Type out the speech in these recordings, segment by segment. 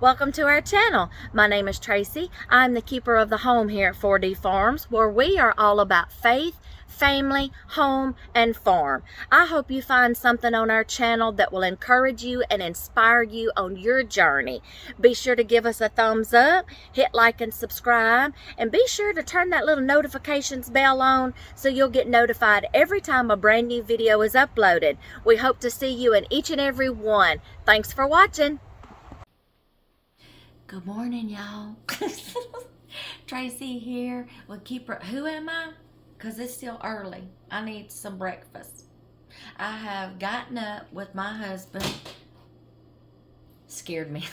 Welcome to our channel. My name is Tracy. I'm the keeper of the home here at 4D Farms, where we are all about faith, family, home, and farm. I hope you find something on our channel that will encourage you and inspire you on your journey. Be sure to give us a thumbs up, hit like and subscribe, and be sure to turn that little notifications bell on so you'll get notified every time a brand new video is uploaded. We hope to see you in each and every one. Thanks for watching. Good morning, y'all. Tracy here with Keeper. Who am I? Because it's still early. I need some breakfast. I have gotten up with my husband. Scared me.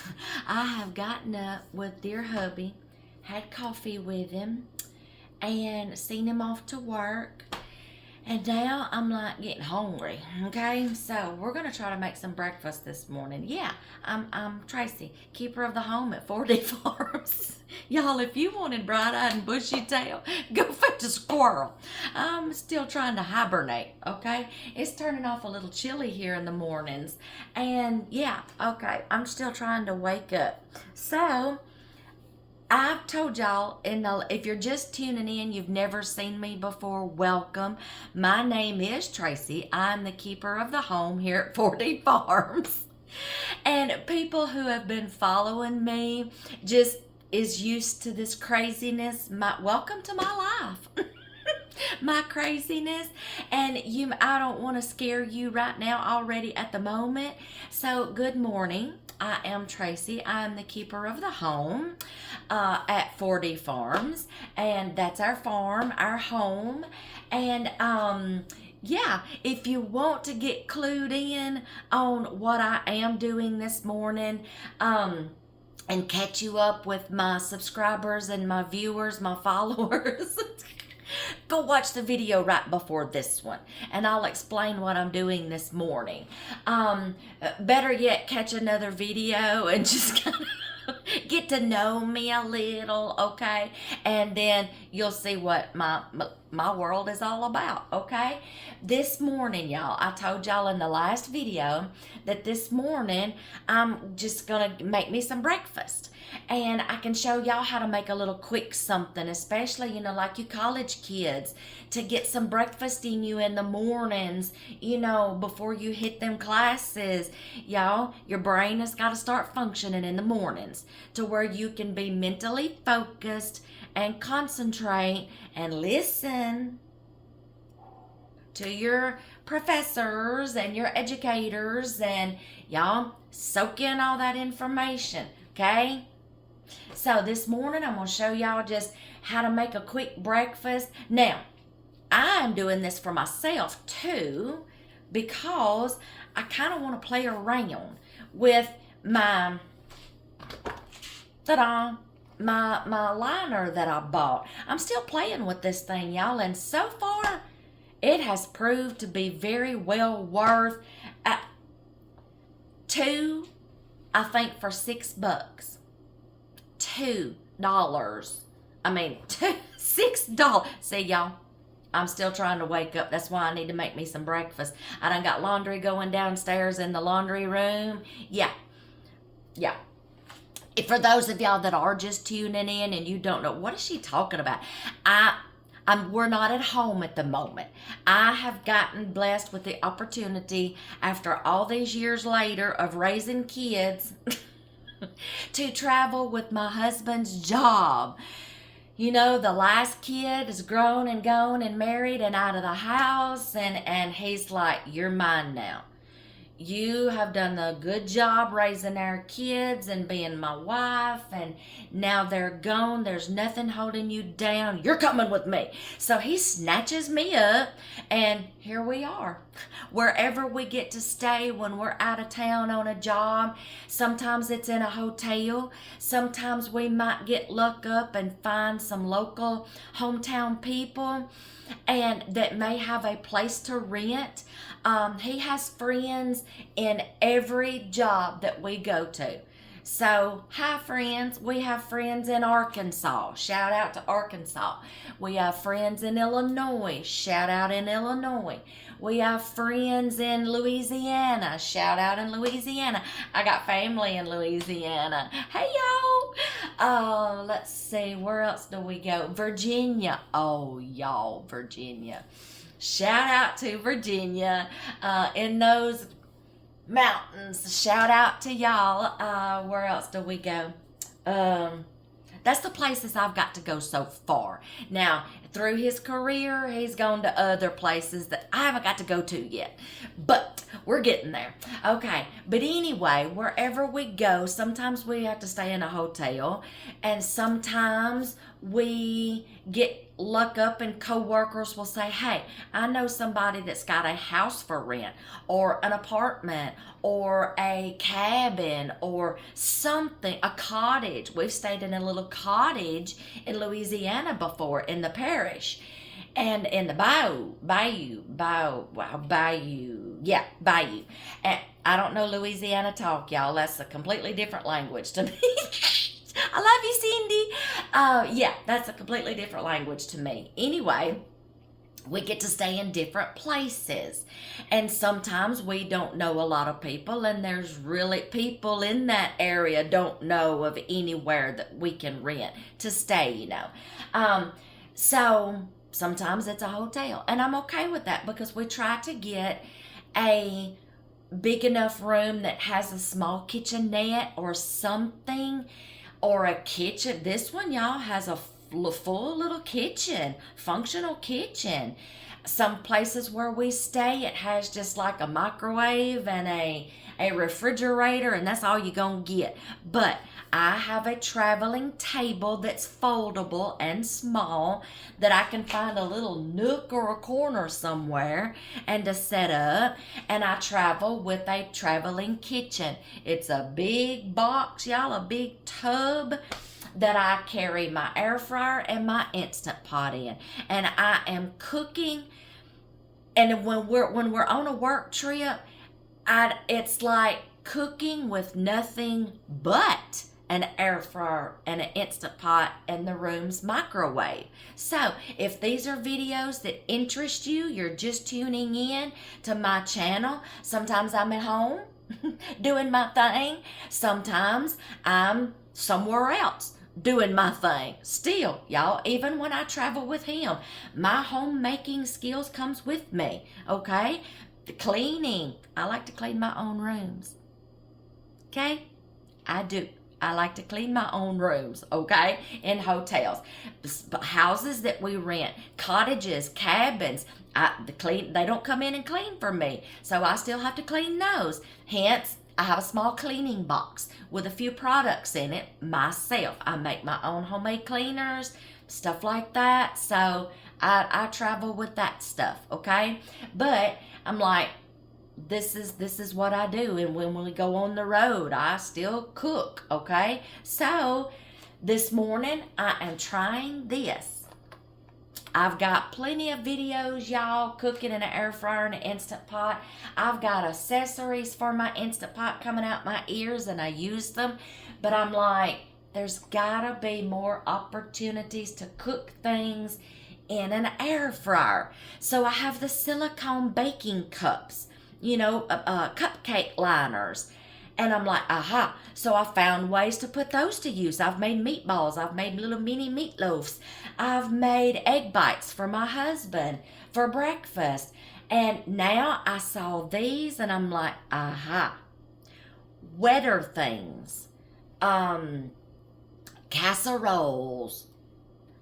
I have gotten up with dear hubby, had coffee with him, and seen him off to work. And now I'm like getting hungry, okay? So we're gonna try to make some breakfast this morning. Yeah, I'm Tracy, keeper of the home at 4D Farms. Y'all, if you wanted bright-eyed and bushy-tail, go fetch a squirrel. I'm still trying to hibernate, okay? It's turning off a little chilly here in the mornings. And yeah, okay, I'm still trying to wake up. So I've told y'all, if you're just tuning in, you've never seen me before, welcome. My name is Tracy. I'm the keeper of the home here at 4D Farms. And people who have been following me just is used to this craziness. Welcome to my life. My craziness. And I don't want to scare you right now already at the moment. So good morning. I am Tracy. I'm the keeper of the home at 4D Farms, and that's our farm, our home. And yeah, if you want to get clued in on what I am doing this morning, and catch you up with my subscribers and my viewers, my followers, go watch the video right before this one, and I'll explain what I'm doing this morning. Better yet, catch another video and just kind of get to know me a little, okay? And then you'll see what my world is all about, okay? This morning, y'all, I told y'all in the last video that this morning I'm just gonna make me some breakfast. And I can show y'all how to make a little quick something, especially, like you college kids, to get some breakfast in you in the mornings, before you hit them classes. Y'all, your brain has got to start functioning in the mornings to where you can be mentally focused and concentrate and listen to your professors and your educators, and y'all soak in all that information, okay? So this morning I'm going to show y'all just how to make a quick breakfast. Now, I'm doing this for myself too, because I kind of want to play around with my my liner that I bought. I'm still playing with this thing, y'all, and so far it has proved to be very well worth two, I think, for $6. $2. I mean, $6. See, y'all, I'm still trying to wake up. That's why I need to make me some breakfast. I done got laundry going downstairs in the laundry room. Yeah. For those of y'all that are just tuning in and you don't know, what is she talking about? We're not at home at the moment. I have gotten blessed with the opportunity, after all these years later of raising kids, to travel with my husband's job. The last kid is grown and gone and married and out of the house, and he's like, you're mine now. You have done a good job raising our kids and being my wife, and now they're gone. There's nothing holding you down. You're coming with me. So he snatches me up, and here we are. Wherever we get to stay when we're out of town on a job, sometimes it's in a hotel. Sometimes we might get luck up and find some local hometown people and that may have a place to rent. He has friends in every job that we go to. So, hi friends. We have friends in Arkansas. Shout out to Arkansas. We have friends in Illinois. Shout out in Illinois. We have friends in Louisiana. Shout out in Louisiana. I got family in Louisiana. Hey y'all. Let's see. Where else do we go? Virginia. Oh, y'all, Virginia. Shout out to Virginia. In those mountains. Shout out to y'all. Where else do we go? That's the places I've got to go so far. Now, through his career, he's gone to other places that I haven't got to go to yet. But we're getting there. Okay, but anyway, wherever we go, sometimes we have to stay in a hotel, and sometimes we get luck up and co-workers will say, hey, I know somebody that's got a house for rent or an apartment or a cabin or something, a cottage. We've stayed in a little cottage in Louisiana before in the parish and in the bayou. And I don't know Louisiana talk, y'all. That's a completely different language to me. I love you, Cindy. Yeah, that's a completely different language to me. Anyway, we get to stay in different places. And sometimes we don't know a lot of people, and there's really people in that area don't know of anywhere that we can rent to stay, you know. So sometimes it's a hotel, and I'm okay with that because we try to get a big enough room that has a small kitchenette or something, or a kitchen. This one, y'all, has a full little kitchen, functional kitchen. Some places where we stay, it has just like a microwave and a refrigerator, and that's all you're gonna get. But I have a traveling table that's foldable and small that I can find a little nook or a corner somewhere and to set up. And I travel with a traveling kitchen. It's a big box, y'all, a big tub that I carry my air fryer and my Instant Pot in. And I am cooking. And when we're on a work trip, it's like cooking with nothing but an air fryer and an Instant Pot and the room's microwave. So if these are videos that interest you, you're just tuning in to my channel. Sometimes I'm at home doing my thing. Sometimes I'm somewhere else doing my thing. Still, y'all, even when I travel with him, my homemaking skills comes with me, okay? The cleaning. I like to clean my own rooms. Okay? I do. I like to clean my own rooms, okay? In hotels. Houses that we rent, cottages, cabins, they don't come in and clean for me. So I still have to clean those. Hence, I have a small cleaning box with a few products in it myself. I make my own homemade cleaners, stuff like that. So I travel with that stuff, okay? But I'm like, this is what I do. And when we go on the road, I still cook, okay? So this morning I am trying this. I've got plenty of videos, y'all, cooking in an air fryer and an Instant Pot. I've got accessories for my Instant Pot coming out my ears, and I use them. But I'm like, there's gotta be more opportunities to cook things in an air fryer. So I have the silicone baking cups, you know, cupcake liners. And I'm like, aha. So I found ways to put those to use. I've made meatballs. I've made little mini meatloaves. I've made egg bites for my husband for breakfast. And now I saw these and I'm like, aha. Wetter things. Casseroles.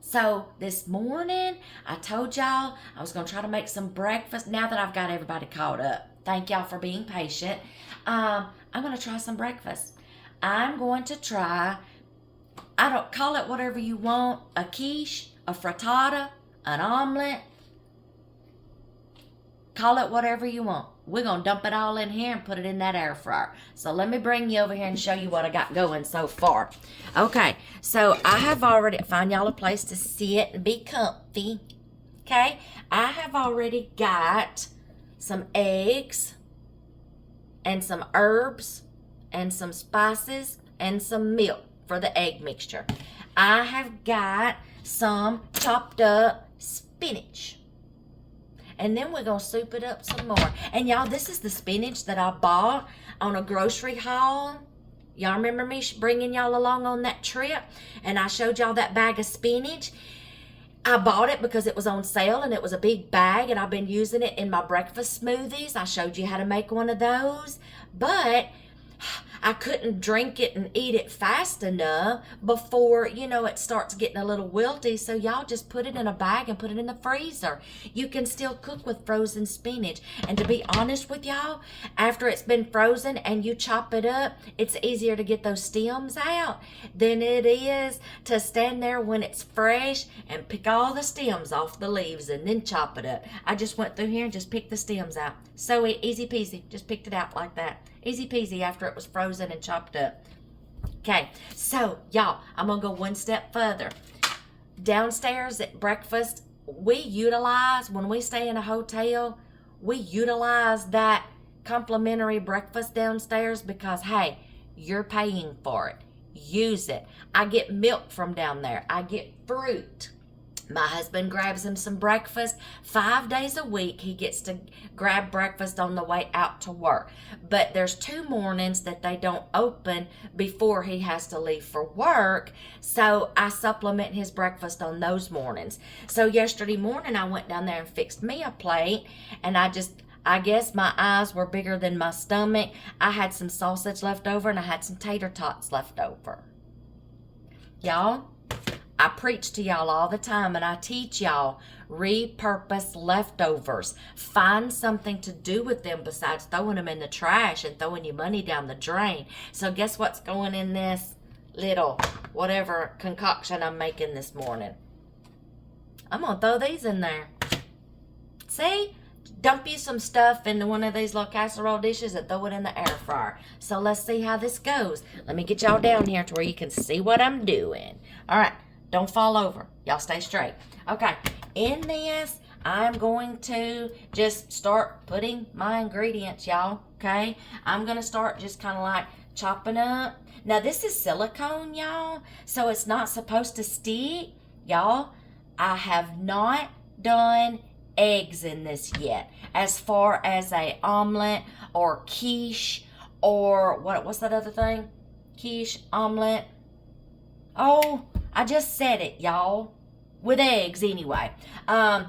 So this morning, I told y'all I was going to try to make some breakfast. Now that I've got everybody caught up. Thank y'all for being patient. I'm going to try some breakfast. I'm going to try, I don't call it whatever you want, a quiche, a frittata, an omelet. Call it whatever you want. We're going to dump it all in here and put it in that air fryer. So let me bring you over here and show you what I got going so far. Okay, so I have already, find y'all a place to sit and be comfy. Okay, I have already got some eggs and some herbs and some spices and some milk for the egg mixture. I have got some chopped up spinach. And then we're going to soup it up some more. And y'all, this is the spinach that I bought on a grocery haul. Y'all remember me bringing y'all along on that trip? And I showed y'all that bag of spinach. I bought it because it was on sale and it was a big bag, and I've been using it in my breakfast smoothies. I showed you how to make one of those. But I couldn't drink it and eat it fast enough before, it starts getting a little wilty. So y'all just put it in a bag and put it in the freezer. You can still cook with frozen spinach. And to be honest with y'all, after it's been frozen and you chop it up, it's easier to get those stems out than it is to stand there when it's fresh and pick all the stems off the leaves and then chop it up. I just went through here and just picked the stems out. So easy peasy. Just picked it out like that. Easy peasy after it was frozen and chopped up. Okay, so y'all, I'm going to go one step further. Downstairs at breakfast, when we stay in a hotel, we utilize that complimentary breakfast downstairs because, hey, you're paying for it. Use it. I get milk from down there. I get fruit. My husband grabs him some breakfast. 5 days a week, he gets to grab breakfast on the way out to work. But there's 2 mornings that they don't open before he has to leave for work. So I supplement his breakfast on those mornings. So yesterday morning, I went down there and fixed me a plate. And I guess my eyes were bigger than my stomach. I had some sausage left over and I had some tater tots left over. Y'all, I preach to y'all all the time and I teach y'all, repurpose leftovers. Find something to do with them besides throwing them in the trash and throwing your money down the drain. So guess what's going in this little whatever concoction I'm making this morning? I'm going to throw these in there. See? Dump you some stuff into one of these little casserole dishes and throw it in the air fryer. So let's see how this goes. Let me get y'all down here to where you can see what I'm doing. All right. Don't fall over. Y'all stay straight. Okay, in this, I'm going to just start putting my ingredients, y'all, okay? I'm going to start just kind of like chopping up. Now, this is silicone, y'all, so it's not supposed to stick. Y'all, I have not done eggs in this yet. As far as a omelet or quiche or what's that other thing? Quiche, omelet. Oh, I just said it, y'all. With eggs, anyway. I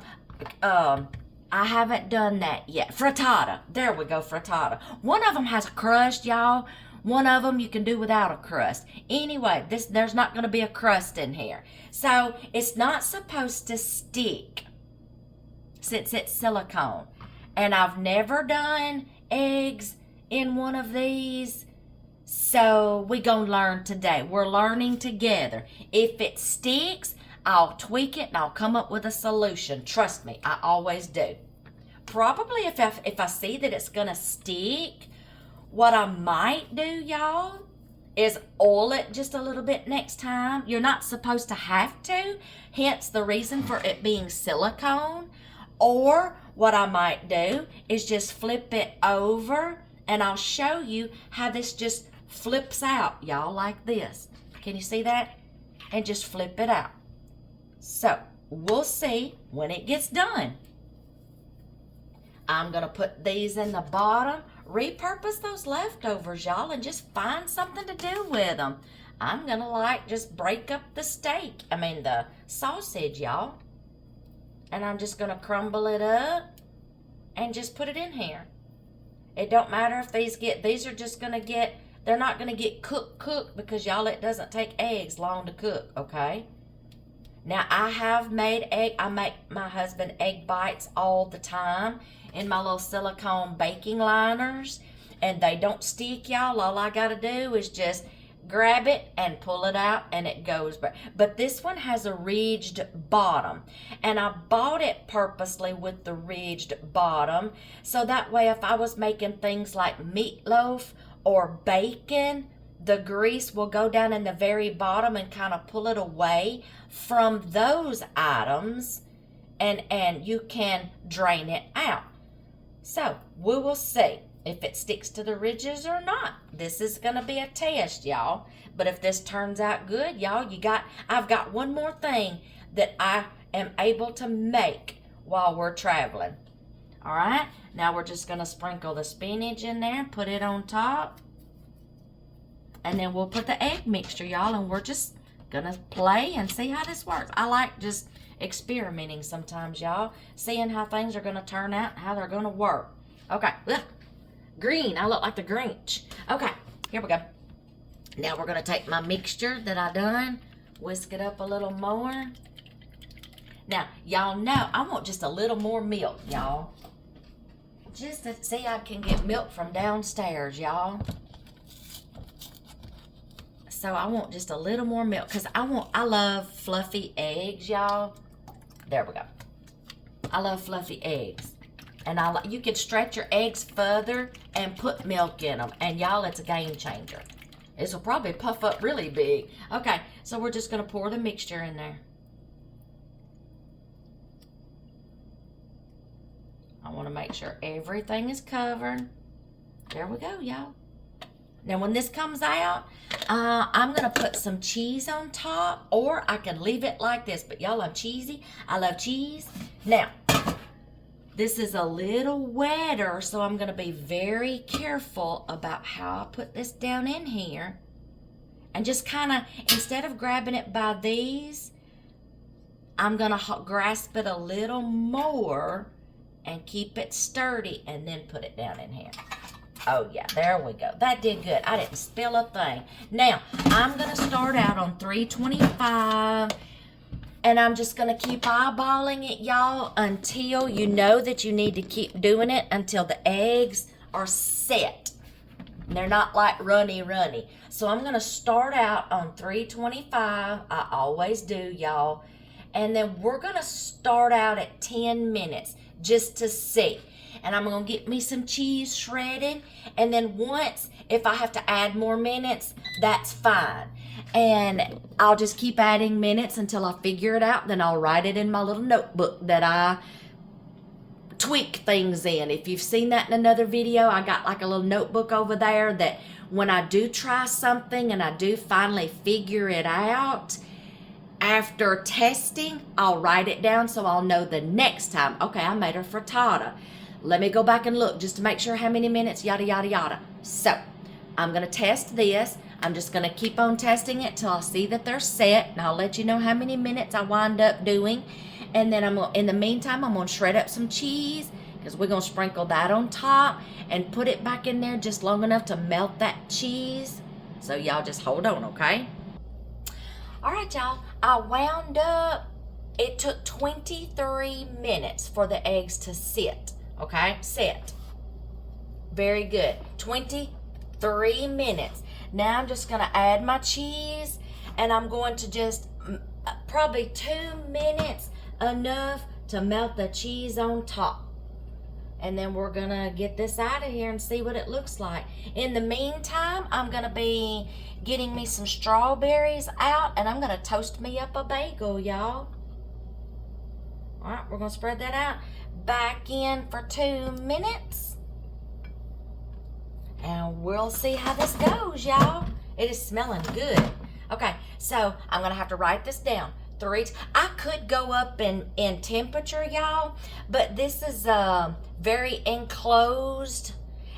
haven't done that yet. Frittata. There we go, frittata. One of them has a crust, y'all. One of them you can do without a crust. Anyway, there's not going to be a crust in here. So, it's not supposed to stick since it's silicone. And I've never done eggs in one of these. So we gonna learn today. We're learning together. If it sticks, I'll tweak it and I'll come up with a solution. Trust me, I always do. Probably if I see that it's gonna stick, what I might do, y'all, is oil it just a little bit next time. You're not supposed to have to, hence the reason for it being silicone. Or what I might do is just flip it over and I'll show you how this just flips out, y'all, like this. Can you see that? And just flip it out. So, we'll see when it gets done. I'm going to put these in the bottom. Repurpose those leftovers, y'all, and just find something to do with them. I'm going to, just break up the the sausage, y'all. And I'm just going to crumble it up and just put it in here. It don't matter if these are just going to get, they're not going to get cooked because, y'all, it doesn't take eggs long to cook, okay? Now, I make my husband egg bites all the time in my little silicone baking liners, and they don't stick, y'all. All I got to do is just grab it and pull it out, and it goes. But this one has a ridged bottom, and I bought it purposely with the ridged bottom, so that way if I was making things like meatloaf or bacon, the grease will go down in the very bottom and kind of pull it away from those items, and you can drain it out. So we will see. if it sticks to the ridges or not. This is going to be a test, y'all. But if this turns out good, y'all, I've got one more thing that I am able to make while we're traveling. All right, now we're just going to sprinkle the spinach in there, put it on top. And then we'll put the egg mixture, y'all, and we're just going to play and see how this works. I like just experimenting sometimes, y'all, seeing how things are going to turn out, how they're going to work. Okay, look, green. I look like the Grinch. Okay, here we go. Now we're going to take my mixture that I done, whisk it up a little more. Now, y'all know I want just a little more milk, y'all. Just to see I can get milk from downstairs, y'all. So I want just a little more milk because I love fluffy eggs, y'all. There we go. I love fluffy eggs. And you could stretch your eggs further and put milk in them. And y'all, it's a game changer. This will probably puff up really big. Okay, so we're just going to pour the mixture in there. I want to make sure everything is covered. There we go, y'all. Now, when this comes out, I'm going to put some cheese on top, or I can leave it like this. But y'all, I'm cheesy. I love cheese. Now, this is a little wetter, so I'm going to be very careful about how I put this down in here. And just kind of, instead of grabbing it by these, I'm going to grasp it a little more and keep it sturdy and then put it down in here. Oh, yeah, there we go. That did good. I didn't spill a thing. Now, I'm going to start out on 325, and I'm just going to keep eyeballing it, y'all, until you know that you need to keep doing it until the eggs are set. They're not like runny. So I'm going to start out on 325. I always do, y'all. And then we're going to start out at 10 minutes just to see. And I'm going to get me some cheese shredded. And then once, if I have to add more minutes, that's fine. And I'll just keep adding minutes until I figure it out. Then I'll write it in my little notebook that I tweak things in. If you've seen that in another video, I got like a little notebook over there that when I do try something and I do finally figure it out, after testing, I'll write it down so I'll know the next time, okay, I made a frittata. Let me go back and look just to make sure how many minutes, yada, yada, yada. So, I'm going to test this. I'm just going to keep on testing it till I see that they're set. And I'll let you know how many minutes I wind up doing. And then in the meantime, I'm going to shred up some cheese because we're going to sprinkle that on top and put it back in there just long enough to melt that cheese. So, y'all just hold on, okay? All right, y'all. I wound up. It took 23 minutes for the eggs to sit. Okay, set. Very good. 23 minutes. Now I'm just going to add my cheese, and I'm going to just probably 2 minutes, enough to melt the cheese on top. And then we're going to get this out of here and see what it looks like. In the meantime, I'm going to be getting me some strawberries out, and I'm going to toast me up a bagel, y'all. All right, we're going to spread that out. Back in for 2 minutes. And we'll see how this goes, y'all. It is smelling good. Okay, so I'm going to have to write this down. I could go up in temperature, y'all, but this is very enclosed.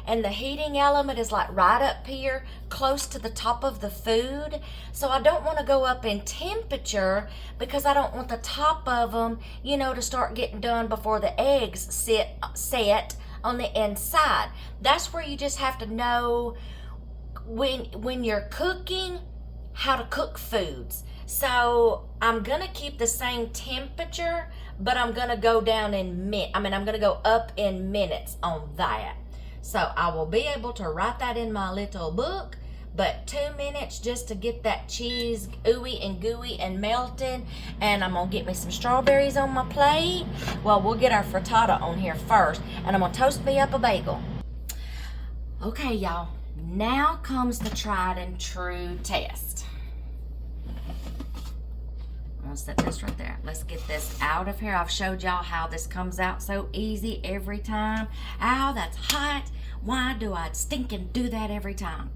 And the heating element is like right up here, close to the top of the food. So I don't want to go up in temperature because I don't want the top of them, to start getting done before the eggs set on the inside. That's where you just have to know when you're cooking, how to cook foods. So I'm going to keep the same temperature, but I'm going to go down I'm going to go up in minutes on that. So I will be able to write that in my little book, but 2 minutes just to get that cheese ooey and gooey and melted. And I'm going to get me some strawberries on my plate. Well, we'll get our frittata on here first, and I'm going to toast me up a bagel. Okay, y'all. Now comes the tried and true test. I'm going to gonna set this right there. Let's get this out of here. I've showed y'all how this comes out so easy every time. Ow, that's hot. Why do I stinking do that every time?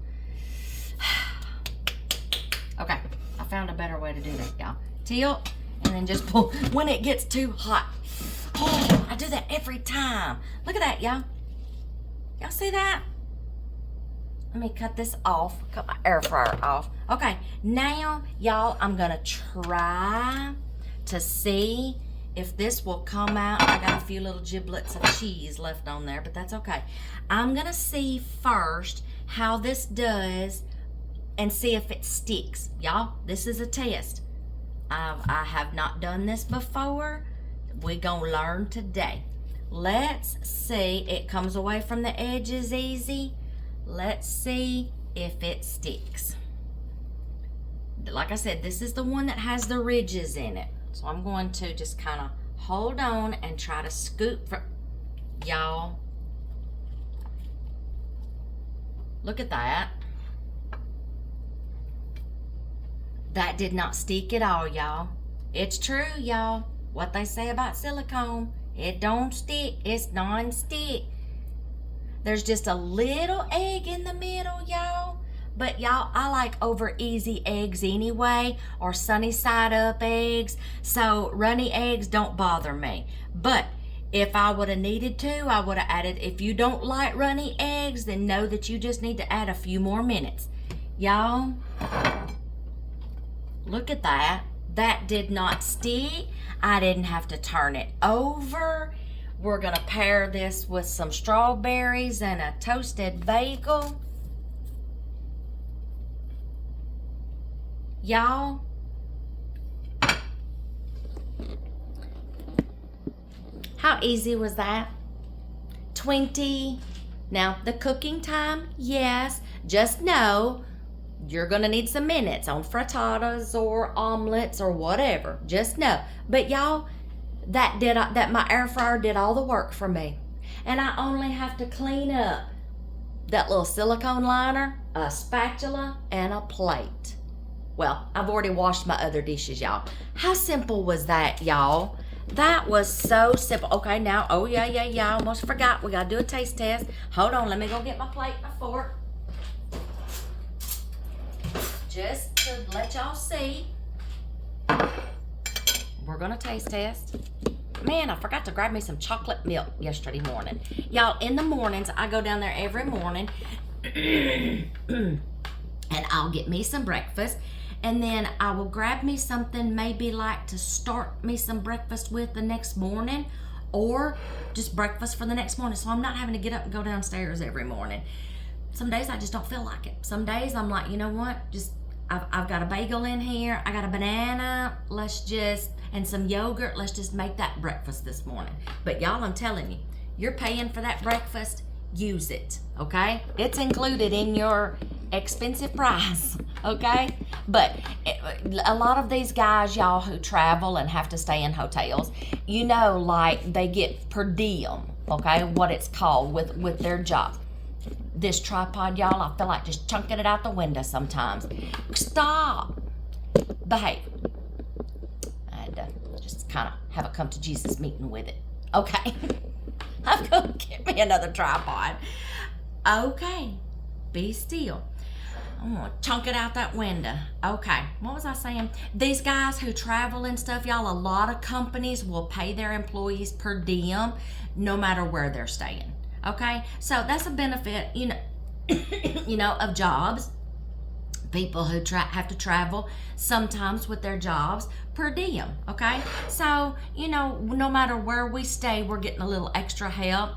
Okay, I found a better way to do that, y'all. Tilt, and then just pull when it gets too hot. Oh, I do that every time. Look at that, y'all. Y'all see that? Let me cut this off, cut my air fryer off. Okay, now, y'all, I'm gonna try to see if this will come out. I got a few little giblets of cheese left on there, but that's okay. I'm gonna see first how this does and see if it sticks. Y'all, this is a test. I have not done this before. We're gonna learn today. Let's see. It comes away from the edges easy. Let's see if it sticks. Like I said, this is the one that has the ridges in it. So I'm going to just kind of hold on and try to scoop from, y'all. Look at that. That did not stick at all, y'all. It's true, y'all. What they say about silicone, it don't stick. It's non-stick. There's just a little egg in the middle, y'all. But y'all, I like over easy eggs anyway, or sunny side up eggs. So runny eggs don't bother me. But if I would have needed to, I would have added, if you don't like runny eggs, then know that you just need to add a few more minutes. Y'all, look at that. That did not stick. I didn't have to turn it over. We're gonna pair this with some strawberries and a toasted bagel. Y'all, how easy was that? 20. Now, the cooking time, yes. Just know you're gonna need some minutes on frittatas or omelets or whatever. Just know. But y'all, that my air fryer did all the work for me. And I only have to clean up that little silicone liner, a spatula, and a plate. Well, I've already washed my other dishes, y'all. How simple was that, y'all? That was so simple. Okay, now, oh yeah, I almost forgot. We gotta do a taste test. Hold on, let me go get my plate and my fork. Just to let y'all see. We're gonna taste test. Man, I forgot to grab me some chocolate milk yesterday morning. Y'all, in the mornings, I go down there every morning and I'll get me some breakfast. And then I will grab me something maybe like to start me some breakfast with the next morning, or just breakfast for the next morning. So I'm not having to get up and go downstairs every morning. Some days I just don't feel like it. Some days I'm like, you know what? I've got a bagel in here. I got a banana. And some yogurt. Let's just make that breakfast this morning. But y'all, I'm telling you, you're paying for that breakfast. Use it, okay? It's included in your expensive price, okay? But a lot of these guys, y'all, who travel and have to stay in hotels, you know, like they get per diem, okay? What it's called with their job. This tripod, y'all, I feel like just chunking it out the window sometimes. Stop. Behave. I had to just kind of have a come to Jesus meeting with it. Okay. I'm going to get me another tripod. Okay. Be still. I'm going to chunk it out that window. Okay. What was I saying? These guys who travel and stuff, y'all, a lot of companies will pay their employees per diem no matter where they're staying. Okay? So that's a benefit, of jobs. People who have to travel sometimes with their jobs per diem, okay? So, no matter where we stay, we're getting a little extra help.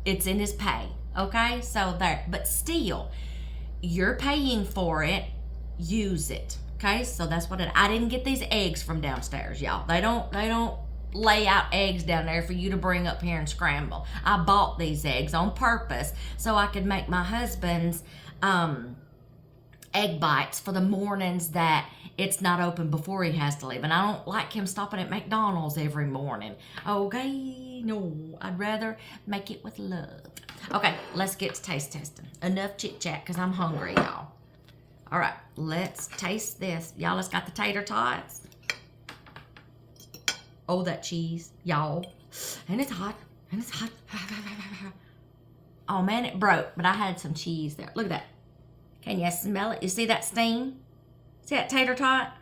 It's in his pay, okay? So there, but still, you're paying for it, use it, okay? So that's what I didn't get these eggs from downstairs, y'all. They don't lay out eggs down there for you to bring up here and scramble. I bought these eggs on purpose so I could make my husband's egg bites for the mornings that it's not open before he has to leave. And I don't like him stopping at McDonald's every morning. Okay, no, I'd rather make it with love. Okay, let's get to taste testing. Enough chit chat because I'm hungry, y'all. All right, let's taste this. Y'all, it's got the tater tots. Oh, that cheese, y'all. And it's hot. And it's hot. Oh, man, it broke. But I had some cheese there. Look at that. Can you smell it? You see that steam? See that tater tot?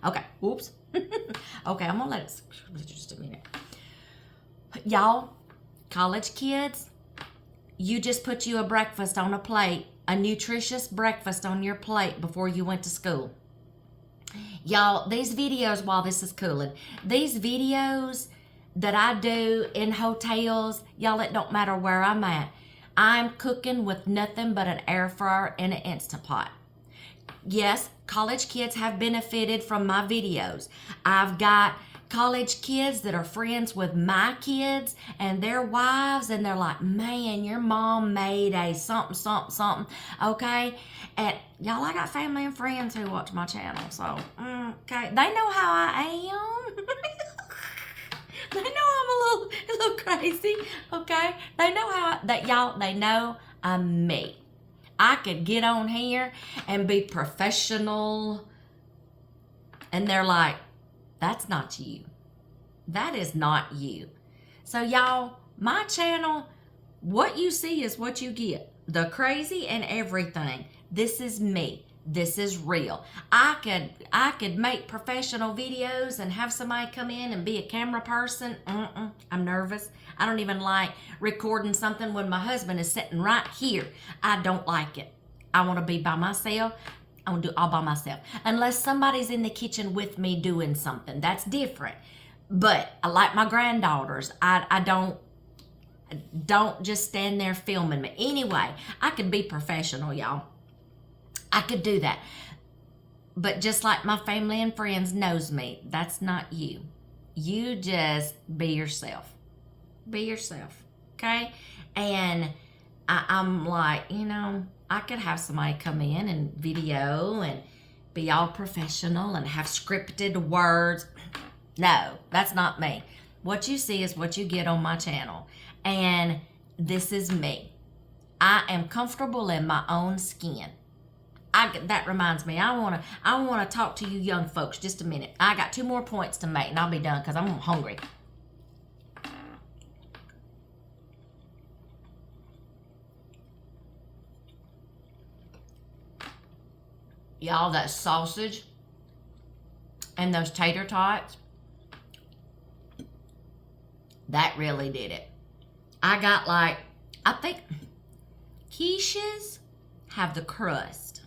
Okay. Oops. Okay, I'm going to let it just a minute. Y'all, college kids, you just put you a breakfast on a plate, a nutritious breakfast on your plate before you went to school. Y'all, these videos, while this is cooling, these videos that I do in hotels, y'all, it don't matter where I'm at. I'm cooking with nothing but an air fryer and an Instant Pot. Yes, college kids have benefited from my videos. I've got college kids that are friends with my kids and their wives, and they're like, man, your mom made a something, something, something, okay? And y'all, I got family and friends who watch my channel, so, okay. They know how I am. They know I'm a little crazy, okay? They know they know I'm me. I could get on here and be professional, and they're like, that's not you. That is not you. So y'all, my channel, what you see is what you get. The crazy and everything. This is me. This is real. I could make professional videos and have somebody come in and be a camera person. I'm nervous. I don't even like recording something when my husband is sitting right here. I don't like it. I want to be by myself. I want to do it all by myself. Unless somebody's in the kitchen with me doing something. That's different. But I like my granddaughters. I don't just stand there filming me. Anyway, I could be professional, y'all. I could do that. But just like my family and friends knows me, that's not you. You just be yourself. Be yourself, okay? And I'm like, I could have somebody come in and video and be all professional and have scripted words. No, that's not me. What you see is what you get on my channel. And this is me. I am comfortable in my own skin. That reminds me, I wanna talk to you young folks just a minute. I got 2 more points to make and I'll be done because I'm hungry. Y'all, that sausage and those tater tots, that really did it. I got I think quiches have the crust.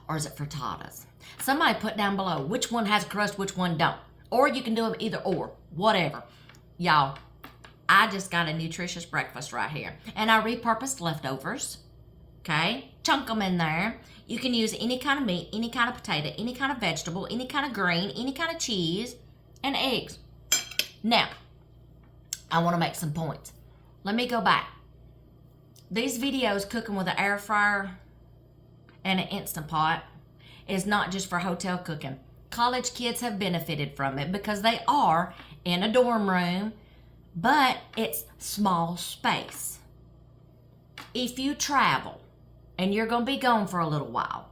Or is it frittatas? Somebody put down below which one has crust, which one don't. Or you can do them either or, whatever. Y'all, I just got a nutritious breakfast right here. And I repurposed leftovers, okay? Chunk them in there. You can use any kind of meat, any kind of potato, any kind of vegetable, any kind of green, any kind of cheese, and eggs. Now, I want to make some points. Let me go back. These videos cooking with an air fryer and an Instant Pot is not just for hotel cooking. College kids have benefited from it because they are in a dorm room, but it's small space. If you travel and you're going to be gone for a little while,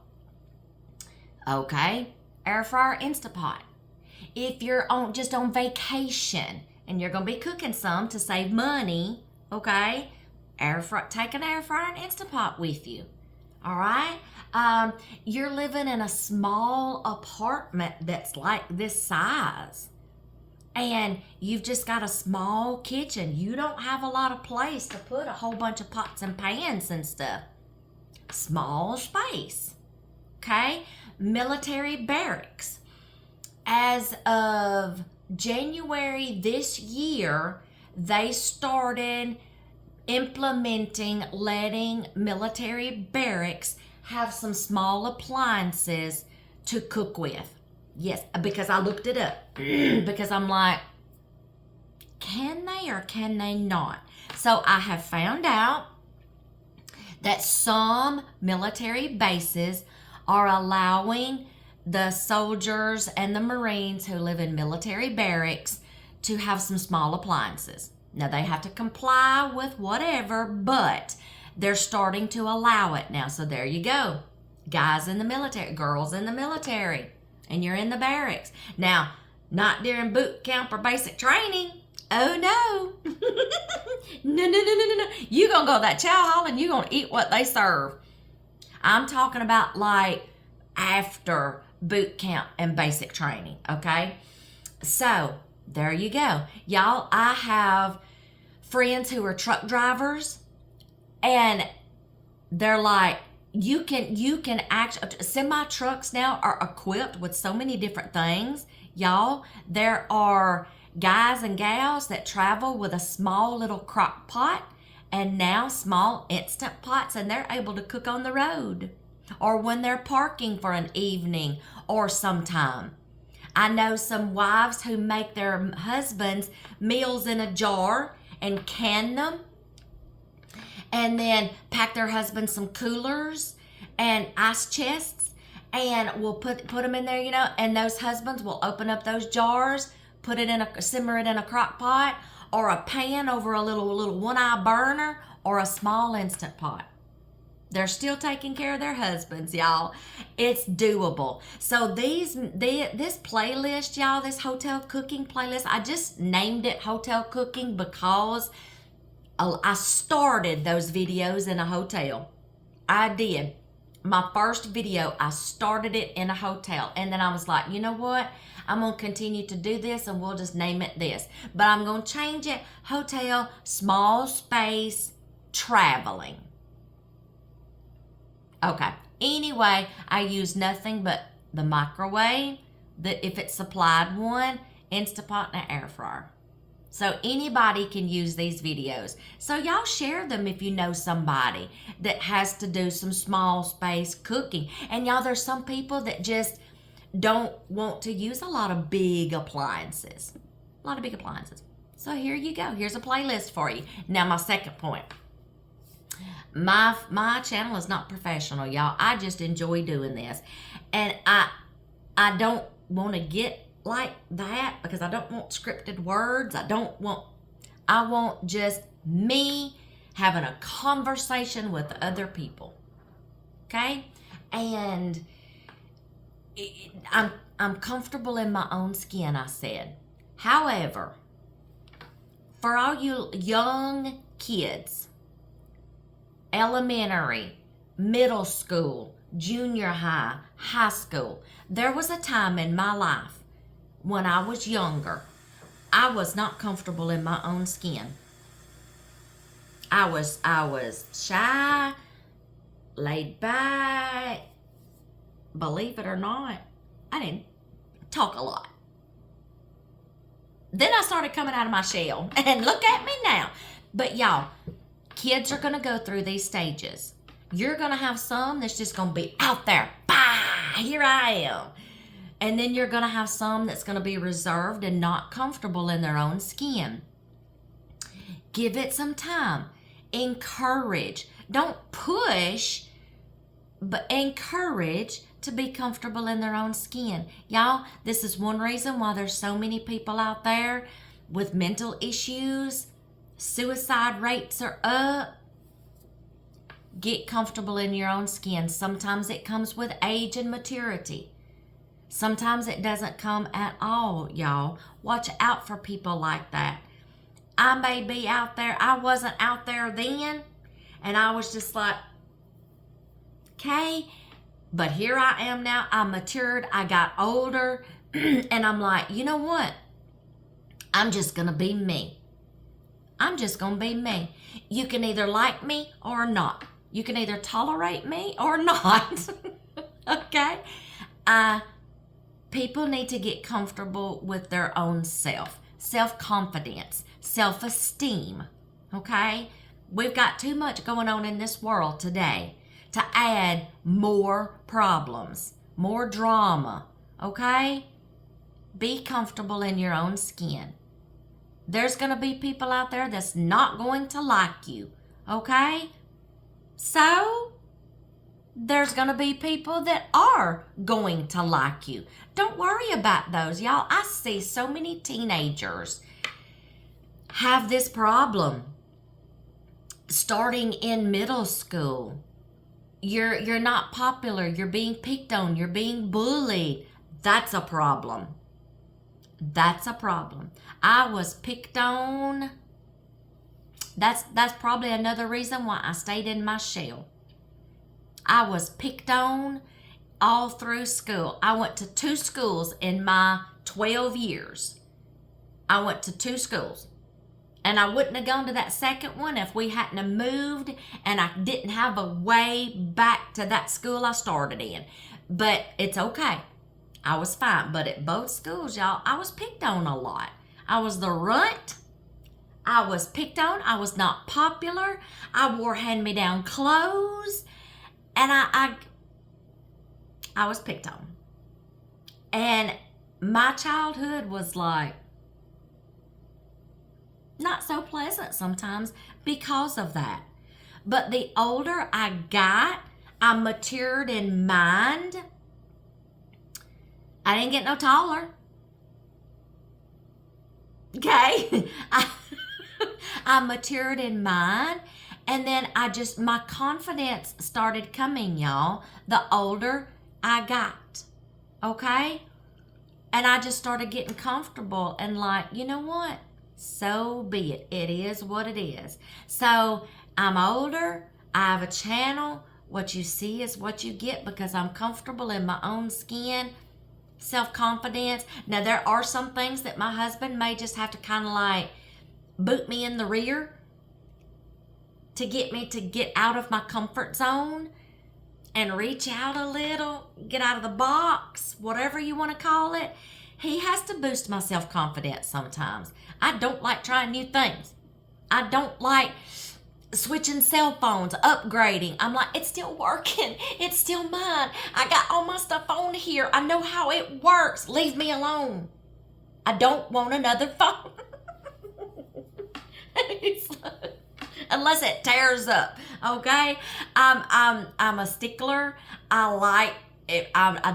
okay, air fryer, Instant Pot. If you're just on vacation and you're going to be cooking some to save money, okay, take an air fryer and Instant Pot with you. All right? You're living in a small apartment that's like this size, and you've just got a small kitchen. You don't have a lot of place to put a whole bunch of pots and pans and stuff. Small space, okay? Military barracks. As of January this year, they started implementing letting military barracks have some small appliances to cook with. Yes, because I looked it up. Because I'm like, can they or can they not? So I have found out that some military bases are allowing the soldiers and the Marines who live in military barracks to have some small appliances. Now, they have to comply with whatever, but they're starting to allow it now. So there you go. Guys in the military, girls in the military, and you're in the barracks. Now, not during boot camp or basic training. Oh no. No. You're going to go to that chow hall and you're going to eat what they serve. I'm talking about like after boot camp and basic training, okay? So, there you go. Y'all, I have friends who are truck drivers, and they're like, you can actually, semi trucks now are equipped with so many different things. Y'all, there are guys and gals that travel with a small little crock pot and now small instant pots, and they're able to cook on the road or when they're parking for an evening or sometime. I know some wives who make their husbands meals in a jar and can them, and then pack their husband some coolers and ice chests, and we'll put them in there, you know, and those husbands will open up those jars, simmer it in a crock pot or a pan over a little one-eye burner or a small instant pot. They're still taking care of their husbands, y'all. It's doable. So this playlist, y'all, this hotel cooking playlist, I just named it hotel cooking because I started those videos in a hotel. I did. My first video, I started it in a hotel. And then I was like, you know what? I'm going to continue to do this and we'll just name it this. But I'm going to change it hotel, small space, traveling. Okay. Anyway, I use nothing but the microwave, if it's supplied one, Instapot, and an air fryer. So anybody can use these videos. So y'all share them if you know somebody that has to do some small space cooking. And y'all, there's some people that just don't want to use a lot of big appliances. So here you go. Here's a playlist for you. Now my second point. My channel is not professional, y'all. I just enjoy doing this. And I don't want to get like that because I don't want scripted words. I want just me having a conversation with other people. Okay? And I'm comfortable in my own skin, I said. However, for all you young kids, elementary, middle school, junior high, high school, there was a time in my life when I was younger, I was not comfortable in my own skin. I was shy, laid back. Believe it or not, I didn't talk a lot. Then I started coming out of my shell, and look at me now. But y'all, kids are going to go through these stages. You're going to have some that's just going to be out there. Bah, here I am. And then you're going to have some that's going to be reserved and not comfortable in their own skin. Give it some time. Encourage. Don't push, but encourage to be comfortable in their own skin. Y'all, this is one reason why there's so many people out there with mental issues. Suicide rates are up. Get comfortable in your own skin. Sometimes it comes with age and maturity. Sometimes it doesn't come at all, y'all. Watch out for people like that. I may be out there. I wasn't out there then. And I was just like, okay. But here I am now. I matured. I got older. And I'm like, you know what? I'm just going to be me. I'm just going to be me. You can either like me or not. You can either tolerate me or not. Okay? People need to get comfortable with their own self. Self-confidence. Self-esteem. Okay? We've got too much going on in this world today to add more problems, more drama. Okay? Be comfortable in your own skin. There's going to be people out there that's not going to like you, okay? So, there's going to be people that are going to like you. Don't worry about those, y'all. I see so many teenagers have this problem starting in middle school. You're not popular. You're being picked on. You're being bullied. That's a problem. That's a problem. I was picked on. That's probably another reason why I stayed in my shell. I was picked on all through school. I went to 2 schools in my 12 years. I went to 2 schools. And I wouldn't have gone to that second one if we hadn't have moved and I didn't have a way back to that school I started in. But it's okay. I was fine. But at both schools, y'all, I was picked on a lot. I was the runt. I was picked on. I was not popular. I wore hand-me-down clothes. And I was picked on. And my childhood was like not so pleasant sometimes because of that. But the older I got, I matured in mind. I didn't get no taller. Okay? I matured in mind. And then my confidence started coming, y'all, the older I got. Okay? And I just started getting comfortable and like, you know what? So be it. It is what it is. So I'm older. I have a channel. What you see is what you get because I'm comfortable in my own skin. Self-confidence. Now, there are some things that my husband may just have to kind of like boot me in the rear to get me to get out of my comfort zone and reach out a little, get out of the box, whatever you want to call it. He has to boost my self-confidence sometimes. I don't like trying new things. I don't like switching cell phones, upgrading. I'm like, it's still working. It's still mine. I got all my stuff on here. I know how it works. Leave me alone. I don't want another phone. Unless it tears up, okay? I'm a stickler. I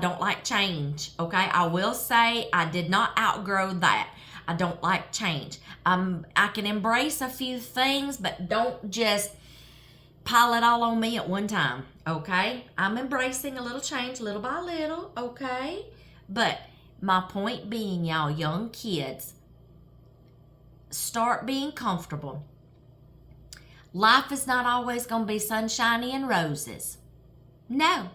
don't like change, okay? I will say I did not outgrow that. I don't like change. I can embrace a few things, but don't just pile it all on me at one time, okay? I'm embracing a little change little by little, okay? But my point being, y'all, young kids, start being comfortable. Life is not always going to be sunshiny and roses. No.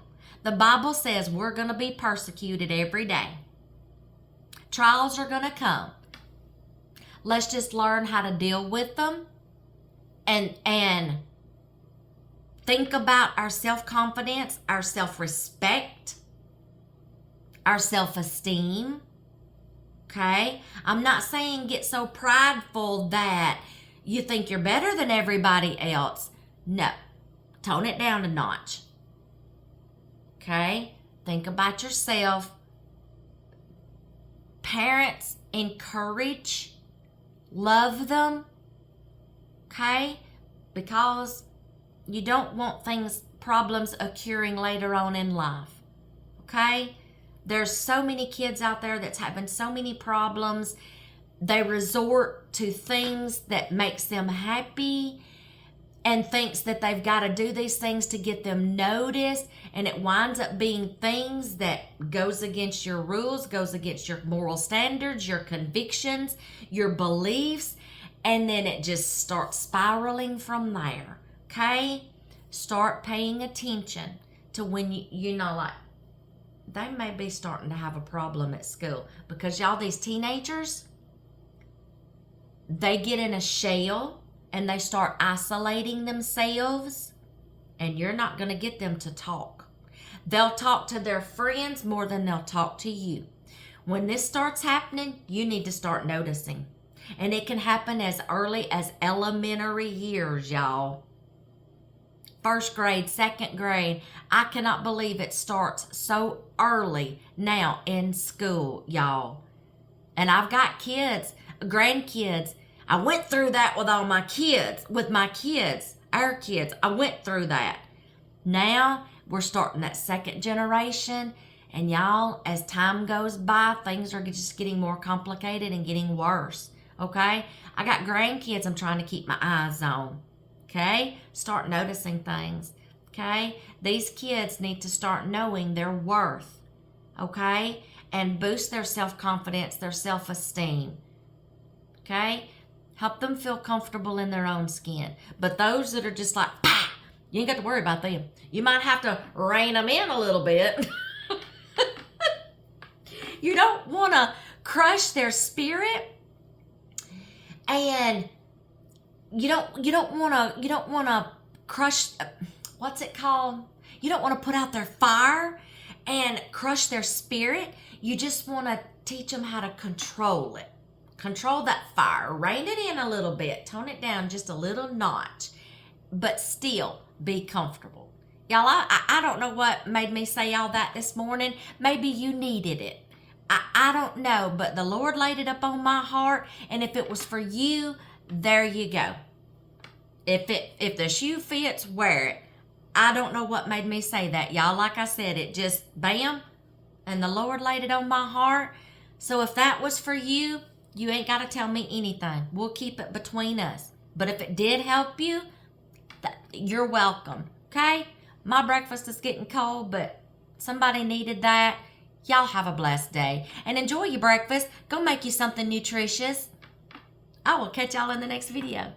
The Bible says we're going to be persecuted every day. Trials are going to come. Let's just learn how to deal with them and think about our self-confidence, our self-respect, our self-esteem. Okay? I'm not saying get so prideful that you think you're better than everybody else. No. Tone it down a notch. Okay? Think about yourself. Parents, encourage, love them. Okay? Because you don't want problems occurring later on in life. Okay? There's so many kids out there that's having so many problems. They resort to things that makes them happy and thinks that they've got to do these things to get them noticed, and it winds up being things that goes against your rules, goes against your moral standards, your convictions, your beliefs, and then it just starts spiraling from there. Okay? Start paying attention to when you know, like, they may be starting to have a problem at school because y'all, these teenagers, they get in a shell and they start isolating themselves, and you're not going to get them to talk. They'll talk to their friends more than they'll talk to you. When this starts happening, you need to start noticing. And it can happen as early as elementary years, y'all. 1st grade, 2nd grade. I cannot believe it starts so early now in school, y'all. And I've got kids, grandkids. I went through that with all my kids, our kids. I went through that. Now we're starting that 2nd generation. And y'all, as time goes by, things are just getting more complicated and getting worse. Okay? I got grandkids I'm trying to keep my eyes on. Okay? Start noticing things. Okay? These kids need to start knowing their worth. Okay? and boost their self-confidence, their self-esteem. Okay? Help them feel comfortable in their own skin. But those that are just like, pah, you ain't got to worry about them. You might have to rein them in a little bit. You don't want to crush their spirit, and you don't want to crush, what's it called? You don't want to put out their fire and crush their spirit. You just want to teach them how to control it. Control that fire. Rein it in a little bit. Tone it down just a little notch. But still be comfortable. Y'all, I don't know what made me say all that this morning. Maybe you needed it. I don't know. But the Lord laid it up on my heart. And if it was for you, there you go. If the shoe fits, wear it. I don't know what made me say that, y'all. Like I said, it just bam, and the Lord laid it on my heart. So if that was for you, you ain't got to tell me anything. We'll keep it between us. But if it did help you, you're welcome. Okay? My breakfast is getting cold, but somebody needed that. Y'all have a blessed day and enjoy your breakfast. Go make you something nutritious. I will catch y'all in the next video.